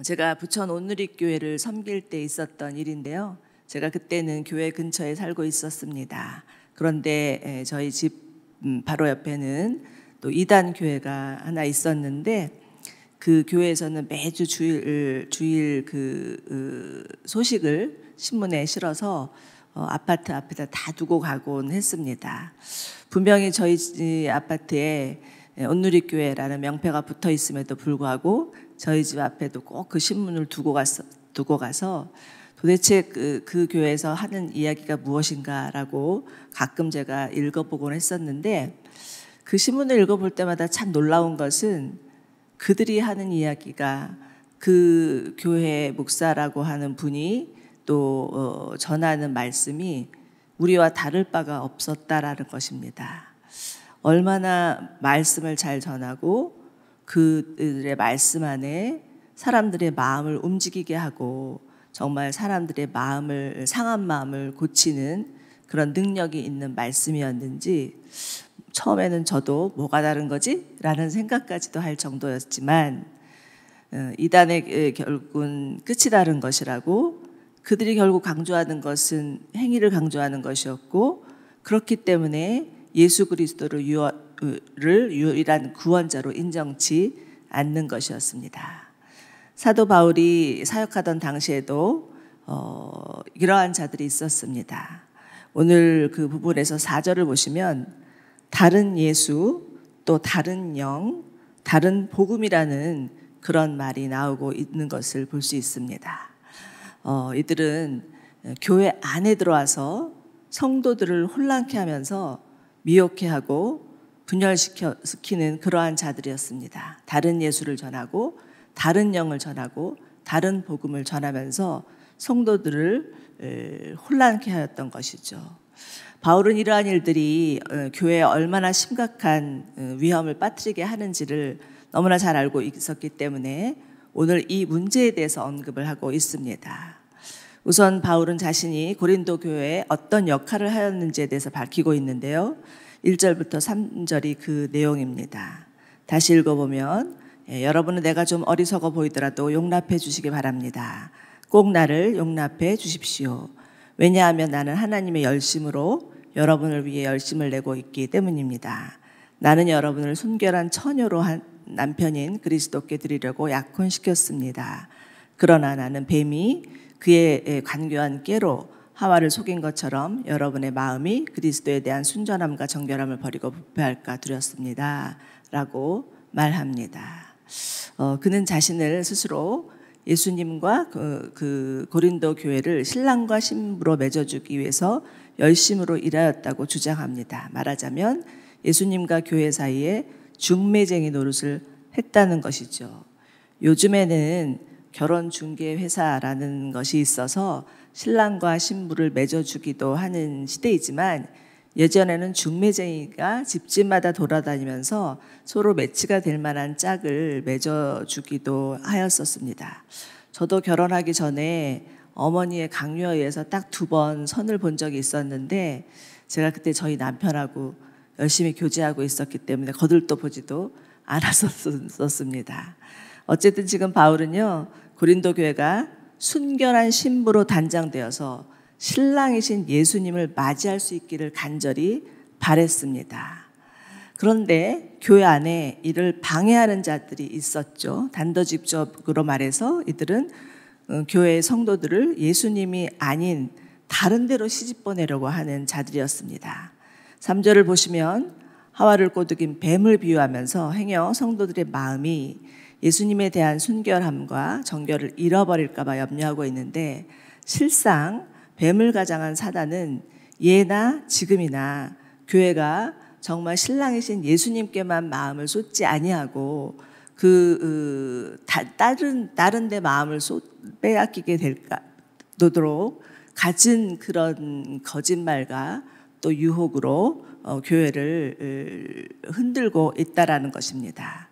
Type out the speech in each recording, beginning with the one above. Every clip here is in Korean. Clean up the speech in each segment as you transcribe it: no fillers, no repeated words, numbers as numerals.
제가 부천 온누리교회를 섬길 때 있었던 일인데요. 제가 그때는 교회 근처에 살고 있었습니다. 그런데 저희 집 바로 옆에는 또 이단 교회가 하나 있었는데 그 교회에서는 매주 주일 소식을 신문에 실어서 아파트 앞에다 다 두고 가곤 했습니다. 분명히 저희 아파트에 온누리교회라는 명패가 붙어 있음에도 불구하고 저희 집 앞에도 꼭 그 신문을 두고 가서 도대체 그 교회에서 하는 이야기가 무엇인가라고 가끔 제가 읽어보곤 했었는데, 그 신문을 읽어볼 때마다 참 놀라운 것은 그들이 하는 이야기가 그 교회 목사라고 하는 분이 또 전하는 말씀이 우리와 다를 바가 없었다라는 것입니다. 얼마나 말씀을 잘 전하고 그들의 말씀 안에 사람들의 마음을 움직이게 하고 정말 사람들의 상한 마음을 고치는 그런 능력이 있는 말씀이었는지 처음에는 저도 뭐가 다른 거지? 라는 생각까지도 할 정도였지만, 이단의 결국은 끝이 다른 것이라고, 그들이 결국 강조하는 것은 행위를 강조하는 것이었고, 그렇기 때문에 예수 그리스도를 유일한 구원자로 인정치 않는 것이었습니다. 사도 바울이 사역하던 당시에도 이러한 자들이 있었습니다. 오늘 그 부분에서 4절을 보시면 다른 예수, 또 다른 영, 다른 복음이라는 그런 말이 나오고 있는 것을 볼 수 있습니다. 이들은 교회 안에 들어와서 성도들을 혼란케 하면서 미혹해 하고 분열시키는 그러한 자들이었습니다. 다른 예수를 전하고 다른 영을 전하고 다른 복음을 전하면서 성도들을 혼란케 하였던 것이죠. 바울은 이러한 일들이 교회에 얼마나 심각한 위험을 빠뜨리게 하는지를 너무나 잘 알고 있었기 때문에 오늘 이 문제에 대해서 언급을 하고 있습니다. 우선 바울은 자신이 고린도 교회에 어떤 역할을 하였는지에 대해서 밝히고 있는데요. 1절부터 3절이 그 내용입니다. 다시 읽어보면 여러분은 내가 좀 어리석어 보이더라도 용납해 주시기 바랍니다. 꼭 나를 용납해 주십시오. 왜냐하면 나는 하나님의 열심으로 여러분을 위해 열심을 내고 있기 때문입니다. 나는 여러분을 순결한 처녀로 한 남편인 그리스도께 드리려고 약혼시켰습니다. 그러나 나는 뱀이 그의 간교한 깨로 하와를 속인 것처럼 여러분의 마음이 그리스도에 대한 순전함과 정결함을 버리고 부패할까 두렵습니다. 라고 말합니다. 그는 자신을 스스로 예수님과 그 고린도 교회를 신랑과 신부로 맺어주기 위해서 열심으로 일하였다고 주장합니다. 말하자면 예수님과 교회 사이에 중매쟁이 노릇을 했다는 것이죠. 요즘에는 결혼 중개 회사라는 것이 있어서 신랑과 신부를 맺어주기도 하는 시대이지만, 예전에는 중매쟁이가 집집마다 돌아다니면서 서로 매치가 될 만한 짝을 맺어주기도 하였었습니다. 저도 결혼하기 전에 어머니의 강요에 의해서 딱 2번 선을 본 적이 있었는데, 제가 그때 저희 남편하고 열심히 교제하고 있었기 때문에 거들떠 보지도 않았었습니다. 어쨌든 지금 바울은요, 고린도 교회가 순결한 신부로 단장되어서 신랑이신 예수님을 맞이할 수 있기를 간절히 바랬습니다. 그런데 교회 안에 이를 방해하는 자들이 있었죠. 단도직입적으로 말해서 이들은 교회의 성도들을 예수님이 아닌 다른 데로 시집 보내려고 하는 자들이었습니다. 3절을 보시면 하와를 꼬드긴 뱀을 비유하면서 행여 성도들의 마음이 예수님에 대한 순결함과 정결을 잃어버릴까 봐 염려하고 있는데, 실상 뱀을 가장한 사단은 예나 지금이나 교회가 정말 신랑이신 예수님께만 마음을 쏟지 아니하고 다른 데 마음을 빼앗기게 되도록 갖은 그런 거짓말과 또 유혹으로 교회를 흔들고 있다라는 것입니다.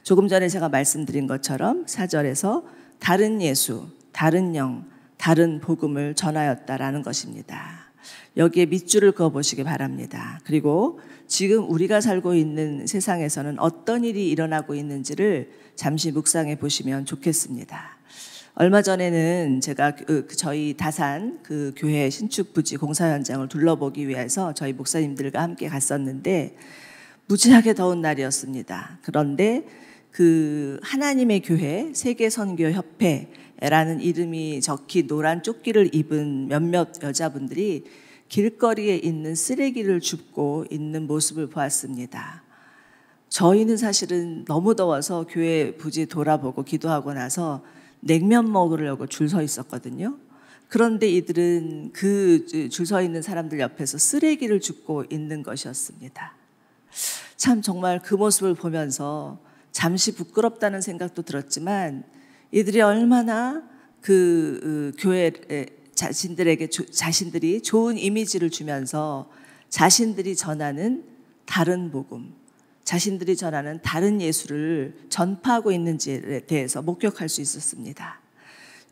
조금 전에 제가 말씀드린 것처럼 4절에서 다른 예수, 다른 영, 다른 복음을 전하였다라는 것입니다. 여기에 밑줄을 그어 보시기 바랍니다. 그리고 지금 우리가 살고 있는 세상에서는 어떤 일이 일어나고 있는지를 잠시 묵상해 보시면 좋겠습니다. 얼마 전에는 제가 저희 다산 그 교회 신축 부지 공사 현장을 둘러보기 위해서 저희 목사님들과 함께 갔었는데 무지하게 더운 날이었습니다. 그런데 그 하나님의 교회 세계선교협회라는 이름이 적힌 노란 조끼를 입은 몇몇 여자분들이 길거리에 있는 쓰레기를 줍고 있는 모습을 보았습니다. 저희는 사실은 너무 더워서 교회 부지 돌아보고 기도하고 나서 냉면 먹으려고 줄 서 있었거든요. 그런데 이들은 그 줄 서 있는 사람들 옆에서 쓰레기를 줍고 있는 것이었습니다. 참 정말 그 모습을 보면서 잠시 부끄럽다는 생각도 들었지만 이들이 얼마나 그 교회에 자신들이 좋은 이미지를 주면서 자신들이 전하는 다른 복음, 자신들이 전하는 다른 예수를 전파하고 있는지에 대해서 목격할 수 있었습니다.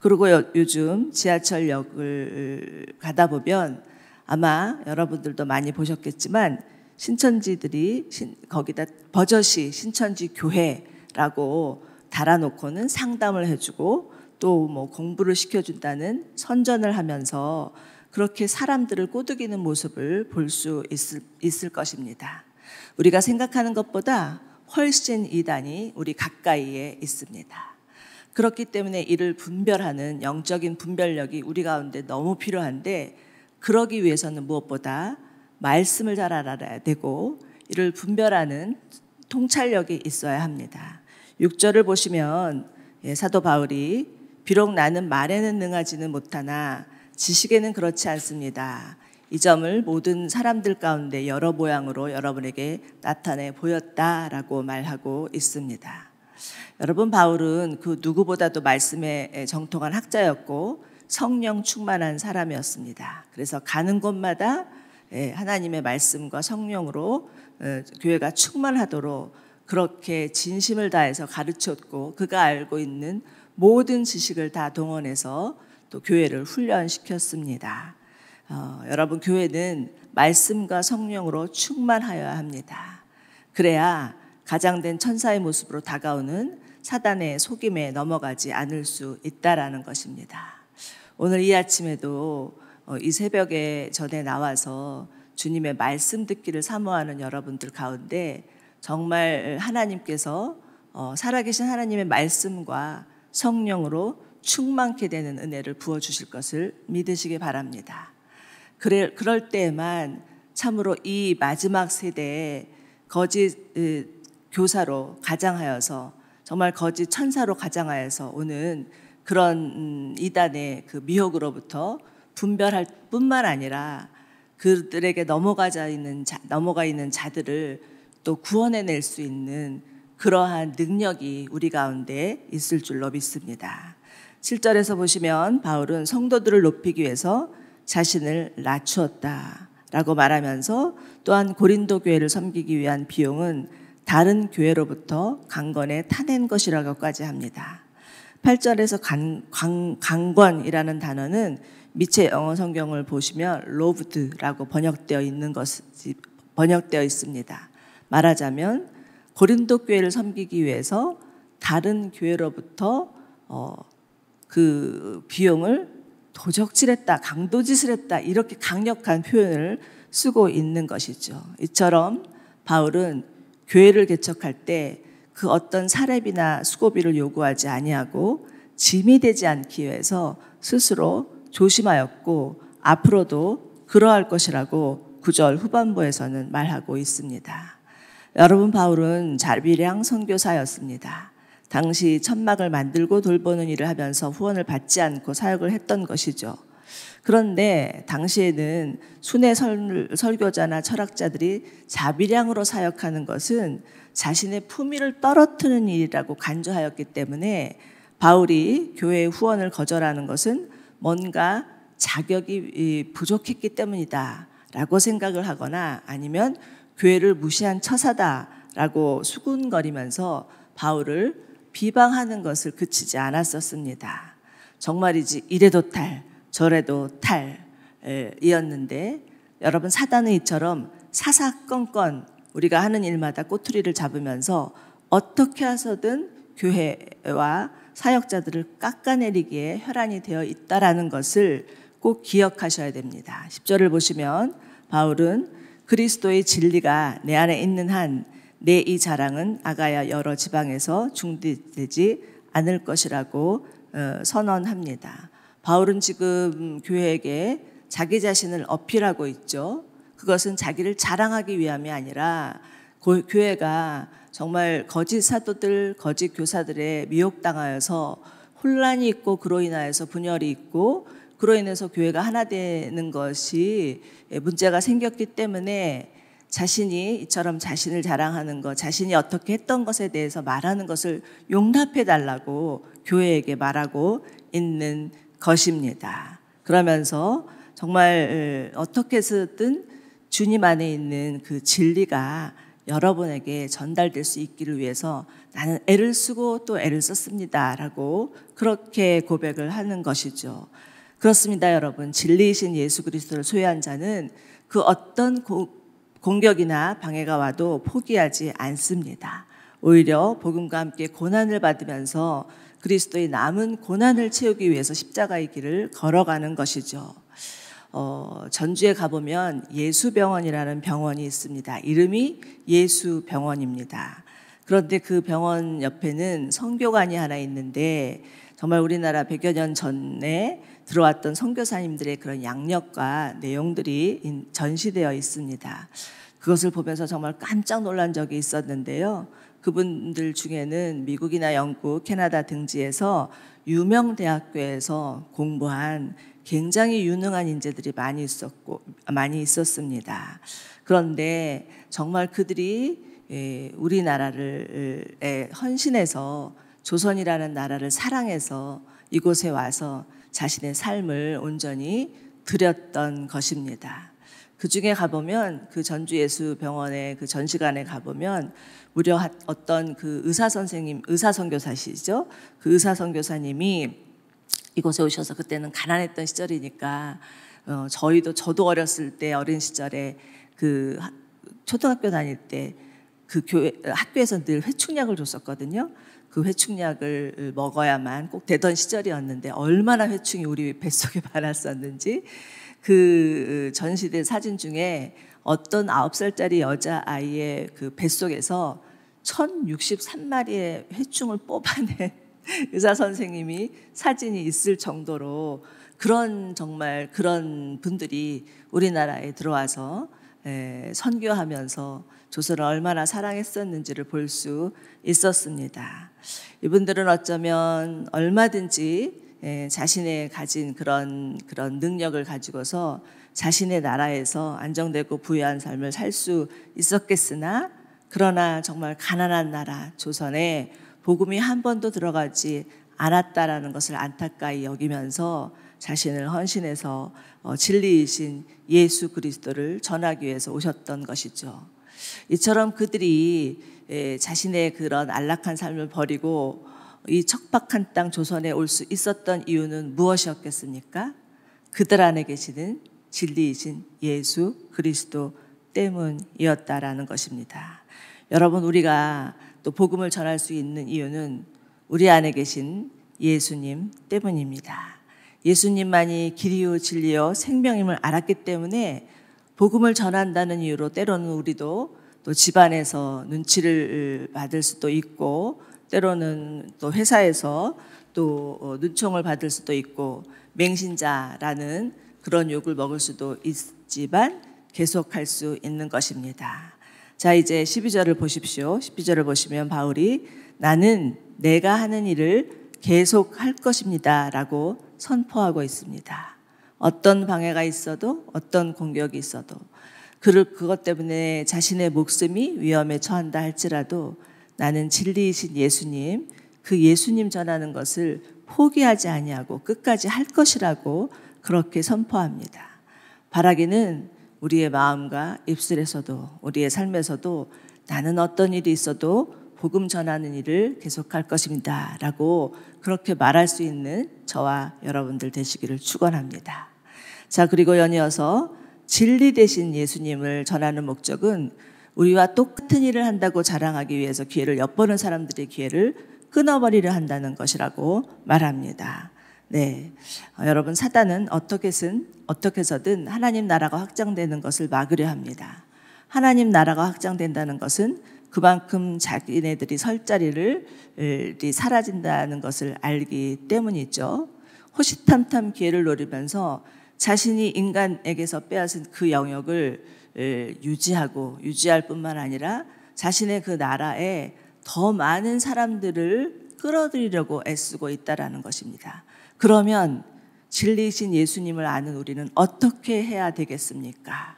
그리고 요즘 지하철역을 가다 보면 아마 여러분들도 많이 보셨겠지만 신천지들이 거기다 버젓이 신천지 교회라고 달아놓고는 상담을 해주고 또 뭐 공부를 시켜준다는 선전을 하면서 그렇게 사람들을 꼬드기는 모습을 볼 수 있을 것입니다. 우리가 생각하는 것보다 훨씬 이단이 우리 가까이에 있습니다. 그렇기 때문에 이를 분별하는 영적인 분별력이 우리 가운데 너무 필요한데 그러기 위해서는 무엇보다 말씀을 잘 알아야 되고 이를 분별하는 통찰력이 있어야 합니다. 6절을 보시면 사도 바울이 비록 나는 말에는 능하지는 못하나 지식에는 그렇지 않습니다. 이 점을 모든 사람들 가운데 여러 모양으로 여러분에게 나타내 보였다라고 말하고 있습니다. 여러분, 바울은 그 누구보다도 말씀에 정통한 학자였고 성령 충만한 사람이었습니다. 그래서 가는 곳마다 하나님의 말씀과 성령으로 교회가 충만하도록 그렇게 진심을 다해서 가르쳤고 그가 알고 있는 모든 지식을 다 동원해서 또 교회를 훈련시켰습니다. 여러분, 교회는 말씀과 성령으로 충만하여야 합니다. 그래야 가장된 천사의 모습으로 다가오는 사단의 속임에 넘어가지 않을 수 있다라는 것입니다. 오늘 이 아침에도 이 새벽에 전에 나와서 주님의 말씀 듣기를 사모하는 여러분들 가운데 정말 하나님께서 살아계신 하나님의 말씀과 성령으로 충만케 되는 은혜를 부어주실 것을 믿으시기 바랍니다. 그럴 때에만 참으로 이 마지막 세대에 거짓 교사로 가장하여서 정말 거짓 천사로 가장하여서 오는 그런 이단의 그 미혹으로부터 분별할 뿐만 아니라 그들에게 넘어가 있는 자들을 또 구원해낼 수 있는 그러한 능력이 우리 가운데 있을 줄로 믿습니다. 7절에서 보시면 바울은 성도들을 높이기 위해서 자신을 낮추었다라고 말하면서 또한 고린도 교회를 섬기기 위한 비용은 다른 교회로부터 강건에 타낸 것이라고까지 합니다. 8절에서 강권이라는 단어는 밑에 영어 성경을 보시면 loved라고 번역되어 있습니다. 말하자면 고린도 교회를 섬기기 위해서 다른 교회로부터 그 비용을 도적질했다, 강도짓을 했다 이렇게 강력한 표현을 쓰고 있는 것이죠. 이처럼 바울은 교회를 개척할 때 그 어떤 사례비나 수고비를 요구하지 아니하고 짐이 되지 않기 위해서 스스로 조심하였고 앞으로도 그러할 것이라고 9절 후반부에서는 말하고 있습니다. 여러분, 바울은 자비량 선교사였습니다. 당시 천막을 만들고 돌보는 일을 하면서 후원을 받지 않고 사역을 했던 것이죠. 그런데 당시에는 순회 설교자나 철학자들이 자비량으로 사역하는 것은 자신의 품위를 떨어뜨리는 일이라고 간주하였기 때문에 바울이 교회의 후원을 거절하는 것은 뭔가 자격이 부족했기 때문이다 라고 생각을 하거나 아니면 교회를 무시한 처사다라고 수군거리면서 바울을 비방하는 것을 그치지 않았었습니다. 정말이지 이래도 탈 저래도 탈 이었는데 여러분, 사단은 이처럼 사사건건 우리가 하는 일마다 꼬투리를 잡으면서 어떻게 해서든 교회와 사역자들을 깎아내리기에 혈안이 되어 있다라는 것을 꼭 기억하셔야 됩니다. 10절을 보시면 바울은 그리스도의 진리가 내 안에 있는 한 내 이 자랑은 아가야 여러 지방에서 중지되지 않을 것이라고 선언합니다. 바울은 지금 교회에게 자기 자신을 어필하고 있죠. 그것은 자기를 자랑하기 위함이 아니라 교회가 정말 거짓 사도들, 거짓 교사들의 미혹당하여서 혼란이 있고 그로 인하여서 분열이 있고 그로 인해서 교회가 하나 되는 것이 문제가 생겼기 때문에 자신이 이처럼 자신을 자랑하는 것, 자신이 어떻게 했던 것에 대해서 말하는 것을 용납해 달라고 교회에게 말하고 있는 것입니다. 그러면서 정말 어떻게 해서든 주님 안에 있는 그 진리가 여러분에게 전달될 수 있기를 위해서 나는 애를 쓰고 또 애를 썼습니다 라고 그렇게 고백을 하는 것이죠. 그렇습니다, 여러분. 진리이신 예수 그리스도를 소유한 자는 그 어떤 공격이나 방해가 와도 포기하지 않습니다. 오히려 복음과 함께 고난을 받으면서 그리스도의 남은 고난을 채우기 위해서 십자가의 길을 걸어가는 것이죠. 전주에 가보면 예수병원이라는 병원이 있습니다. 이름이 예수병원입니다. 그런데 그 병원 옆에는 선교관이 하나 있는데 정말 우리나라 100여 년 전에 들어왔던 선교사님들의 그런 양력과 내용들이 전시되어 있습니다. 그것을 보면서 정말 깜짝 놀란 적이 있었는데요. 그분들 중에는 미국이나 영국, 캐나다 등지에서 유명 대학교에서 공부한 굉장히 유능한 인재들이 많이 있었습니다. 그런데 정말 그들이 우리나라를 헌신해서 조선이라는 나라를 사랑해서 이곳에 와서 자신의 삶을 온전히 드렸던 것입니다. 그 중에 가보면 그 전주예수병원의 그 전시관에 가보면 무려 어떤 그 의사선교사시죠. 그 의사선교사님이 이곳에 오셔서 그때는 가난했던 시절이니까 저도 어렸을 때 어린 시절에 그 초등학교 다닐 때 그 학교에서 늘 회충약을 줬었거든요. 그 회충약을 먹어야만 꼭 되던 시절이었는데 얼마나 회충이 우리 뱃속에 많았었는지 그 전시된 사진 중에 어떤 9살짜리 여자아이의 그 뱃속에서 1063마리의 회충을 뽑아낸 의사 선생님이 사진이 있을 정도로 정말 그런 분들이 우리나라에 들어와서 선교하면서 조선을 얼마나 사랑했었는지를 볼 수 있었습니다. 이분들은 어쩌면 얼마든지 자신의 가진 그런 능력을 가지고서 자신의 나라에서 안정되고 부유한 삶을 살 수 있었겠으나 그러나 정말 가난한 나라 조선에 복음이 한 번도 들어가지 않았다라는 것을 안타까이 여기면서 자신을 헌신해서 진리이신 예수 그리스도를 전하기 위해서 오셨던 것이죠. 이처럼 그들이 자신의 그런 안락한 삶을 버리고 이 척박한 땅 조선에 올 수 있었던 이유는 무엇이었겠습니까? 그들 안에 계시는 진리이신 예수 그리스도 때문이었다라는 것입니다. 여러분, 우리가 또 복음을 전할 수 있는 이유는 우리 안에 계신 예수님 때문입니다. 예수님만이 길이요 진리요 생명임을 알았기 때문에 복음을 전한다는 이유로 때로는 우리도 또 집안에서 눈치를 받을 수도 있고 때로는 또 회사에서 또 눈총을 받을 수도 있고 맹신자라는 그런 욕을 먹을 수도 있지만 계속할 수 있는 것입니다. 자, 이제 12절을 보십시오. 12절을 보시면 바울이 나는 내가 하는 일을 계속할 것입니다 라고 선포하고 있습니다. 어떤 방해가 있어도 어떤 공격이 있어도 그것 때문에 자신의 목숨이 위험에 처한다 할지라도 나는 진리이신 예수님, 그 예수님 전하는 것을 포기하지 아니하고 끝까지 할 것이라고 그렇게 선포합니다. 바라기는 우리의 마음과 입술에서도 우리의 삶에서도 나는 어떤 일이 있어도 복음 전하는 일을 계속할 것입니다 라고 그렇게 말할 수 있는 저와 여러분들 되시기를 축원합니다. 자, 그리고 연이어서 진리 되신 예수님을 전하는 목적은 우리와 똑같은 일을 한다고 자랑하기 위해서 기회를 엿보는 사람들의 기회를 끊어버리려 한다는 것이라고 말합니다. 네, 여러분, 사단은 어떻게 해서든 하나님 나라가 확장되는 것을 막으려 합니다. 하나님 나라가 확장된다는 것은 그만큼 자기네들이 설 자리를 사라진다는 것을 알기 때문이죠. 호시탐탐 기회를 노리면서 자신이 인간에게서 빼앗은 그 영역을 유지할 뿐만 아니라 자신의 그 나라에 더 많은 사람들을 끌어들이려고 애쓰고 있다는 것입니다. 그러면 진리이신 예수님을 아는 우리는 어떻게 해야 되겠습니까?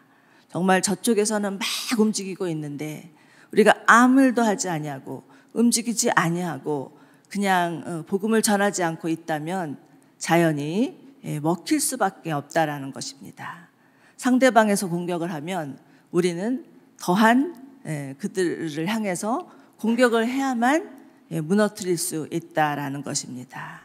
정말 저쪽에서는 막 움직이고 있는데 우리가 아무 일도 하지 아니하고 움직이지 아니하고 그냥 복음을 전하지 않고 있다면 자연히 먹힐 수밖에 없다라는 것입니다. 상대방에서 공격을 하면 우리는 더한 그들을 향해서 공격을 해야만 무너뜨릴 수 있다라는 것입니다.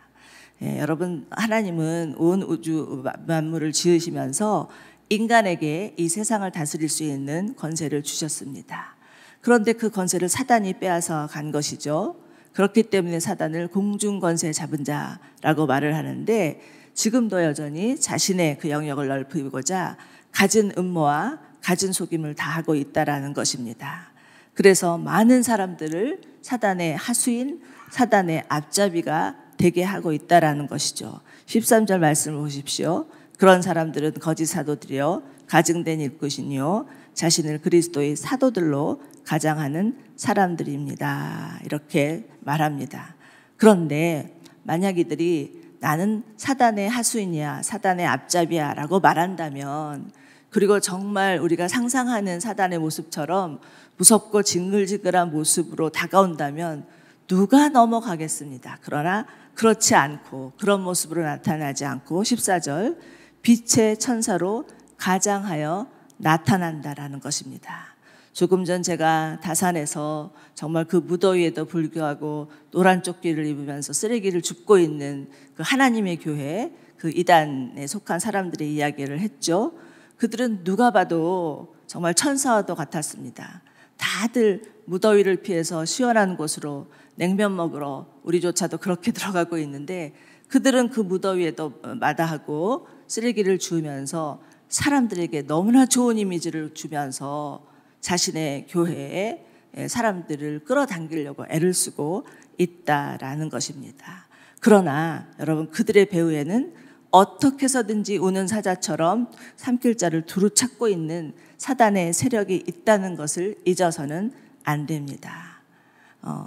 여러분, 하나님은 온 우주 만물을 지으시면서 인간에게 이 세상을 다스릴 수 있는 권세를 주셨습니다. 그런데 그 권세를 사단이 빼앗아 간 것이죠. 그렇기 때문에 사단을 공중권세 잡은 자라고 말을 하는데 지금도 여전히 자신의 그 영역을 넓히고자 가진 음모와 가진 속임을 다 하고 있다라는 것입니다. 그래서 많은 사람들을 사단의 하수인, 사단의 앞잡이가 되게 하고 있다라는 것이죠. 13절 말씀을 보십시오. 그런 사람들은 거짓 사도들이요 가증된 일꾼이요 자신을 그리스도의 사도들로 가장하는 사람들입니다. 이렇게 말합니다. 그런데 만약 이들이 나는 사단의 하수인이야, 사단의 앞잡이야 라고 말한다면, 그리고 정말 우리가 상상하는 사단의 모습처럼 무섭고 징글징글한 모습으로 다가온다면 누가 넘어가겠습니다. 그러나 그렇지 않고 그런 모습으로 나타나지 않고 14절 빛의 천사로 가장하여 나타난다라는 것입니다. 조금 전 제가 다산에서 정말 그 무더위에도 불구하고 노란 조끼를 입으면서 쓰레기를 줍고 있는 그 하나님의 교회, 그 이단에 속한 사람들의 이야기를 했죠. 그들은 누가 봐도 정말 천사와도 같았습니다. 다들 무더위를 피해서 시원한 곳으로 냉면 먹으러 우리조차도 그렇게 들어가고 있는데 그들은 그 무더위에도 마다하고 쓰레기를 주우면서 사람들에게 너무나 좋은 이미지를 주면서 자신의 교회에 사람들을 끌어당기려고 애를 쓰고 있다라는 것입니다. 그러나 여러분, 그들의 배후에는 어떻게 해서든지 우는 사자처럼 삼킬 자를 두루 찾고 있는 사단의 세력이 있다는 것을 잊어서는 안 됩니다.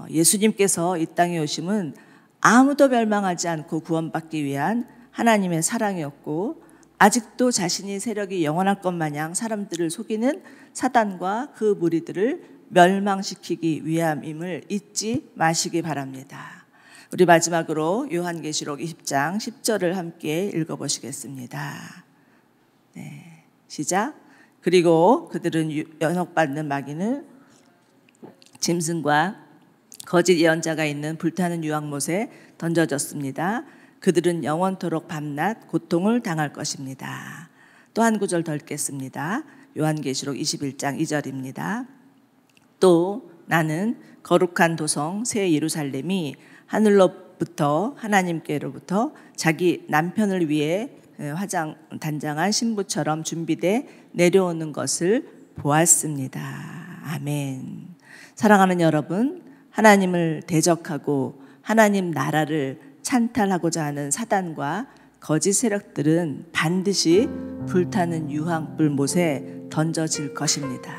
예수님께서 이 땅에 오심은 아무도 멸망하지 않고 구원받기 위한 하나님의 사랑이었고, 아직도 자신이 세력이 영원할 것 마냥 사람들을 속이는 사단과 그 무리들을 멸망시키기 위함임을 잊지 마시기 바랍니다. 우리 마지막으로 요한계시록 20장 10절을 함께 읽어보시겠습니다. 네, 시작. 그리고 그들은 연옥받는 마귀는 짐승과 거짓 예언자가 있는 불타는 유황못에 던져졌습니다. 그들은 영원토록 밤낮 고통을 당할 것입니다. 또 한 구절 더 읽겠습니다. 요한계시록 21장 2절입니다. 또 나는 거룩한 도성 새 예루살렘이 하늘로부터 하나님께로부터 자기 남편을 위해 단장한 신부처럼 준비돼 내려오는 것을 보았습니다. 아멘. 사랑하는 여러분, 하나님을 대적하고 하나님 나라를 찬탈하고자 하는 사단과 거짓 세력들은 반드시 불타는 유황불 못에 던져질 것입니다.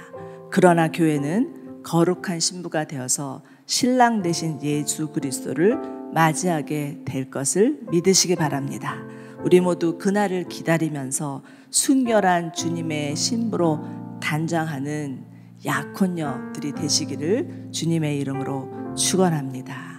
그러나 교회는 거룩한 신부가 되어서 신랑 되신 예수 그리스도를 맞이하게 될 것을 믿으시기 바랍니다. 우리 모두 그날을 기다리면서 순결한 주님의 신부로 단장하는 약혼녀들이 되시기를 주님의 이름으로 축원합니다.